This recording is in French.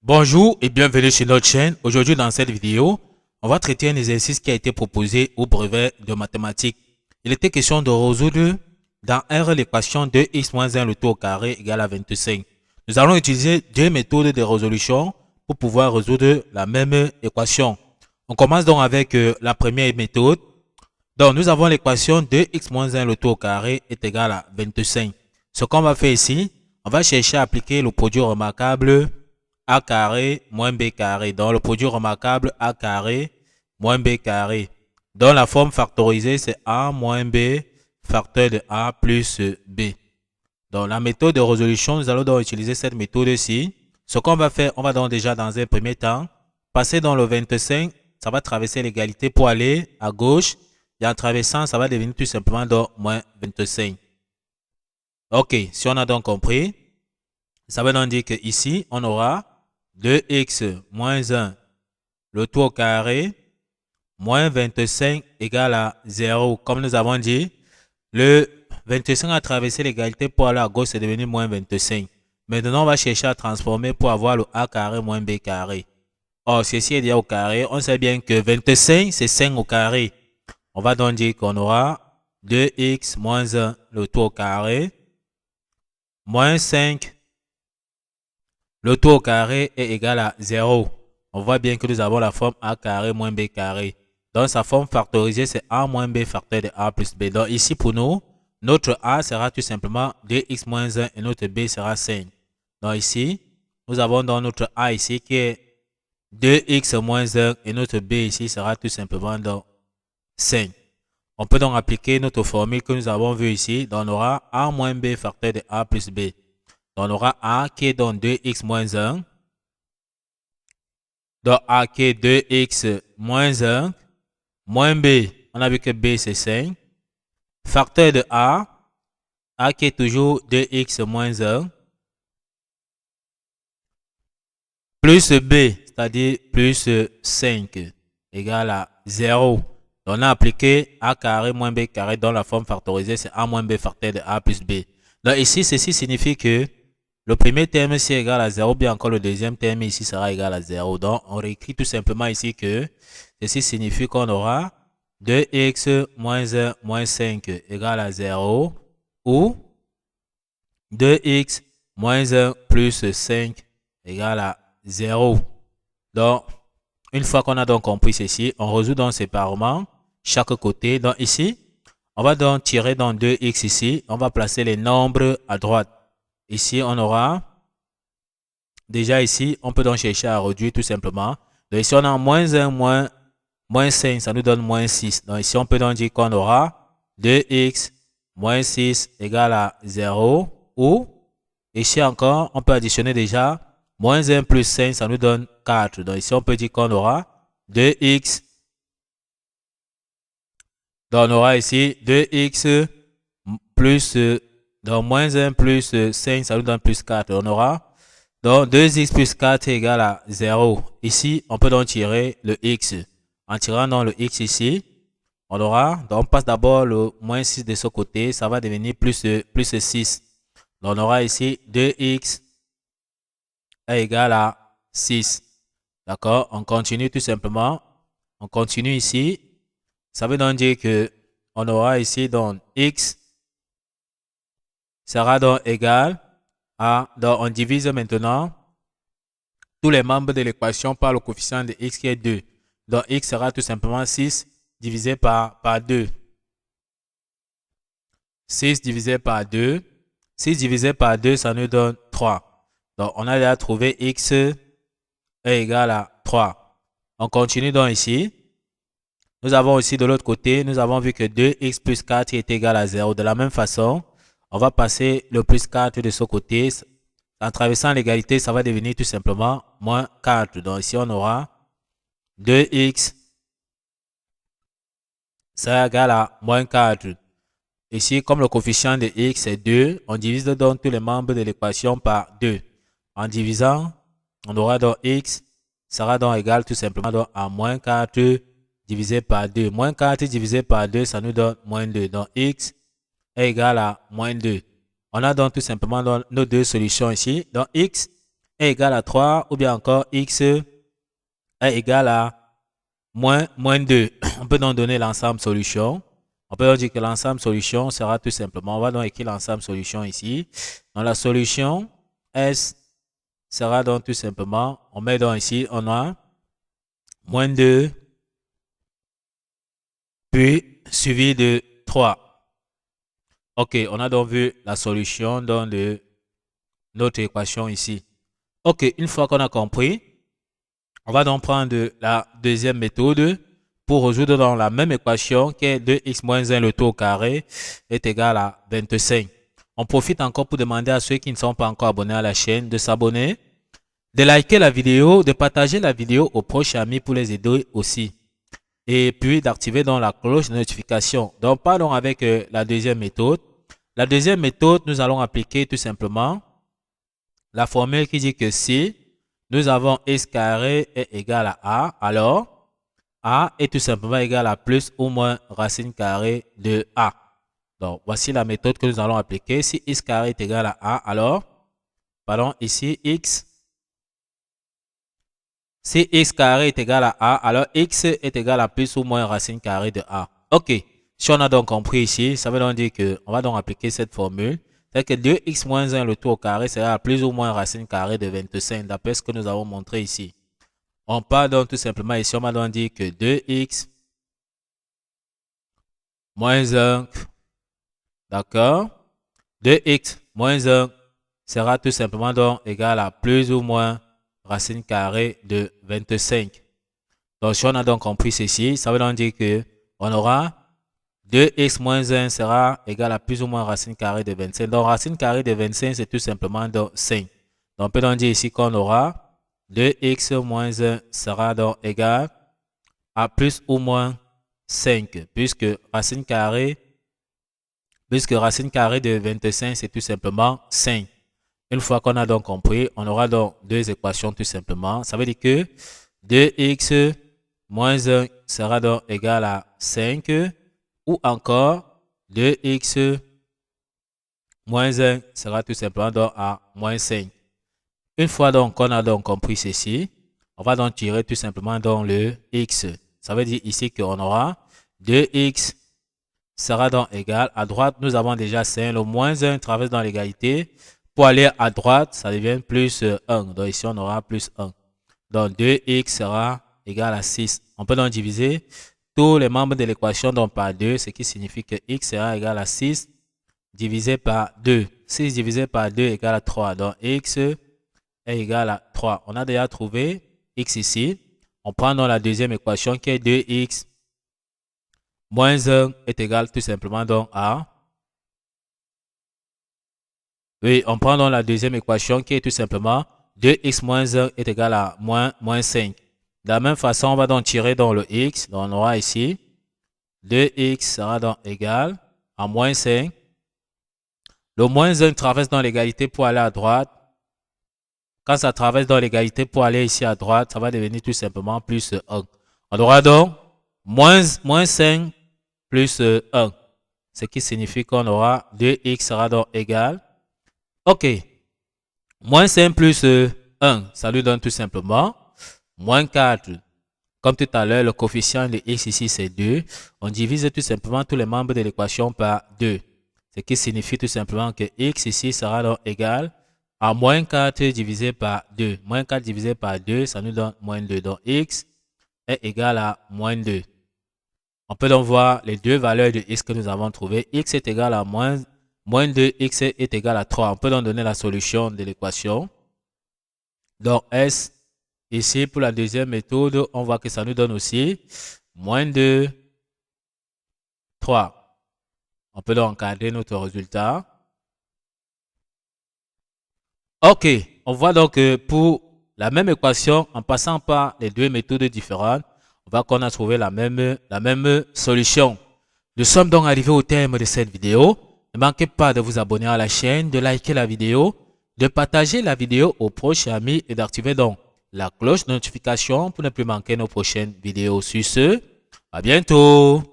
Bonjour et bienvenue sur notre chaîne. Aujourd'hui dans cette vidéo, on va traiter un exercice qui a été proposé au brevet de mathématiques. Il était question de résoudre dans R l'équation 2x moins 1 le tout au carré égale à 25. Nous allons utiliser deux méthodes de résolution pour pouvoir résoudre la même équation. On commence donc avec la première méthode. Donc nous avons l'équation 2x moins 1 le tout au carré est égal à 25. Ce qu'on va faire ici, on va chercher à appliquer le produit remarquable a carré moins b carré. Donc le produit remarquable a carré moins b carré. Donc la forme factorisée c'est a moins b facteur de a plus b. Donc la méthode de résolution, nous allons donc utiliser cette méthode-ci. Ce qu'on va faire, on va donc déjà dans un premier temps passer dans le 25, ça va traverser l'égalité pour aller à gauche. Et en traversant, ça va devenir tout simplement donc moins 25. Ok, si on a donc compris, ça veut donc dire que ici, on aura 2x moins 1, le tout au carré, moins 25 égale à 0. Comme nous avons dit, le 25 a traversé l'égalité pour aller à gauche, c'est devenu moins 25. Maintenant, on va chercher à transformer pour avoir le a carré moins b carré. Or, ceci est déjà au carré. On sait bien que 25, c'est 5 au carré. On va donc dire qu'on aura 2x moins 1, le tout au carré, moins 5 le tout au carré est égal à 0. On voit bien que nous avons la forme a carré moins b carré. Donc sa forme factorisée c'est a moins b facteur de a plus b. Donc ici pour nous, notre a sera tout simplement 2x moins 1 et notre b sera 5. Donc ici, nous avons donc notre a ici qui est 2x moins 1 et notre b ici sera tout simplement donc 5. On peut donc appliquer notre formule que nous avons vue ici. Donc on aura a moins b facteur de a plus b. Donc, on aura A qui est donc 2x moins 1. Donc, A qui est 2x moins 1. Moins B, on a vu que B c'est 5. Facteur de A qui est toujours 2x moins 1. Plus B, c'est-à-dire plus 5, égale à 0. Donc, on a appliqué A carré moins B carré dans la forme factorisée, c'est A moins B facteur de A plus B. Donc, ici, ceci signifie que le premier terme ici est égal à 0, bien encore le deuxième terme ici sera égal à 0. Donc, on réécrit tout simplement ici que ceci signifie qu'on aura 2x moins 1 moins 5 égale à 0 ou 2x moins 1 plus 5 égale à 0. Donc, une fois qu'on a donc compris ceci, on résout donc séparément chaque côté. Donc ici, on va donc tirer dans 2x ici. On va placer les nombres à droite. Ici, on aura, déjà ici, on peut donc chercher à réduire tout simplement. Donc ici, on a moins 1, moins 5, ça nous donne moins 6. Donc ici, on peut donc dire qu'on aura 2x moins 6 égale à 0. Ou, ici encore, on peut additionner déjà, moins 1 plus 5, ça nous donne 4. Donc ici, on peut dire qu'on aura 2x. Donc on aura ici 2x plus donc moins 1 plus 5, ça nous donne plus 4. On aura donc 2x plus 4 égale à 0. Ici, on peut donc tirer le x. En tirant dans le x ici, on aura, donc on passe d'abord le moins 6 de ce côté, ça va devenir plus 6. Donc on aura ici 2x est égal à 6. D'accord? On continue tout simplement. On continue ici. Ça veut donc dire que on aura ici donc x sera donc égal à, donc on divise maintenant tous les membres de l'équation par le coefficient de x qui est 2. Donc x sera tout simplement 6 divisé par 2. 6 divisé par 2. 6 divisé par 2, ça nous donne 3. Donc on a déjà trouvé x est égal à 3. On continue donc ici. Nous avons aussi de l'autre côté, nous avons vu que 2x plus 4 est égal à 0. De la même façon, on va passer le plus 4 de ce côté. En traversant l'égalité, ça va devenir tout simplement moins 4. Donc ici, on aura 2x, ça égal à moins 4. Ici, comme le coefficient de x est 2, on divise donc tous les membres de l'équation par 2. En divisant, on aura donc x sera donc égal tout simplement donc à moins 4 divisé par 2. Moins 4 divisé par 2, ça nous donne moins 2. Donc x est égal à moins 2. On a donc tout simplement donc nos deux solutions ici. Donc x est égal à 3 ou bien encore x est égal à moins 2. On peut donc donner l'ensemble solution. On peut donc dire que l'ensemble solution sera tout simplement, on va donc écrire l'ensemble solution ici. Dans la solution, S sera donc tout simplement, on met donc ici, on a moins 2, puis suivi de 3. Ok, on a donc vu la solution dans notre équation ici. Ok, une fois qu'on a compris, on va donc prendre la deuxième méthode pour résoudre dans la même équation qui est 2x moins 1 le tout au carré est égal à 25. On profite encore pour demander à ceux qui ne sont pas encore abonnés à la chaîne de s'abonner, de liker la vidéo, de partager la vidéo aux proches amis pour les aider aussi. Et puis d'activer dans la cloche de notification. Donc parlons avec la deuxième méthode. La deuxième méthode, nous allons appliquer tout simplement la formule qui dit que si nous avons x carré est égal à a, alors a est tout simplement égal à plus ou moins racine carrée de a. Donc voici la méthode que nous allons appliquer. Si x carré est égal à a, alors, pardon, ici x. Si x carré est égal à a, alors x est égal à plus ou moins racine carrée de a. Ok, si on a donc compris ici, ça veut donc dire qu'on va donc appliquer cette formule. C'est que 2x moins 1 le tout au carré sera plus ou moins racine carrée de 25, d'après ce que nous avons montré ici. On part donc tout simplement ici, on va donc dire que 2x moins 1, d'accord, 2x moins 1 sera tout simplement donc égal à plus ou moins racine carrée de 25. Donc si on a donc compris ceci, ça veut donc dire que on aura 2x moins 1 sera égal à plus ou moins racine carrée de 25. Donc racine carrée de 25 c'est tout simplement donc 5. Donc on peut donc dire ici qu'on aura 2x moins 1 sera donc égal à plus ou moins 5. Puisque racine carrée de 25 c'est tout simplement 5. Une fois qu'on a donc compris, on aura donc deux équations tout simplement. Ça veut dire que 2x moins 1 sera donc égal à 5 ou encore 2x moins 1 sera tout simplement donc à moins 5. Une fois donc qu'on a donc compris ceci, on va donc tirer tout simplement dans le x. Ça veut dire ici qu'on aura 2x sera donc égal. À droite, nous avons déjà 5. Le moins 1 traverse dans l'égalité. Pour aller à droite, ça devient plus 1. Donc ici, on aura plus 1. Donc 2x sera égal à 6. On peut donc diviser tous les membres de l'équation par 2, ce qui signifie que x sera égal à 6 divisé par 2. 6 divisé par 2 égale à 3. Donc x est égal à 3. On a déjà trouvé x ici. On prend donc la deuxième équation qui est 2x moins 1 est égal tout simplement donc à... Oui, on prend donc la deuxième équation qui est tout simplement 2x moins 1 est égal à moins 5. De la même façon, on va donc tirer dans le x. Donc on aura ici 2x sera donc égal à moins 5. Le moins 1 traverse dans l'égalité pour aller à droite. Quand ça traverse dans l'égalité pour aller ici à droite, ça va devenir tout simplement plus 1. On aura donc moins 5 plus 1. Ce qui signifie qu'on aura 2x sera donc égal. Ok. Moins 5 plus 1, ça lui donne tout simplement moins 4. Comme tout à l'heure, le coefficient de x ici c'est 2. On divise tout simplement tous les membres de l'équation par 2. Ce qui signifie tout simplement que x ici sera donc égal à moins 4 divisé par 2. Moins 4 divisé par 2, ça nous donne moins 2. Donc x est égal à moins 2. On peut donc voir les deux valeurs de x que nous avons trouvées. X est égal à moins 2, x est égal à 3. On peut donc donner la solution de l'équation. Donc S, ici pour la deuxième méthode, on voit que ça nous donne aussi moins 2, 3. On peut donc encadrer notre résultat. Ok, on voit donc que pour la même équation, en passant par les deux méthodes différentes, on voit qu'on a trouvé la même solution. Nous sommes donc arrivés au terme de cette vidéo. Ne manquez pas de vous abonner à la chaîne, de liker la vidéo, de partager la vidéo aux proches amis et d'activer donc la cloche de notification pour ne plus manquer nos prochaines vidéos. Sur ce, à bientôt.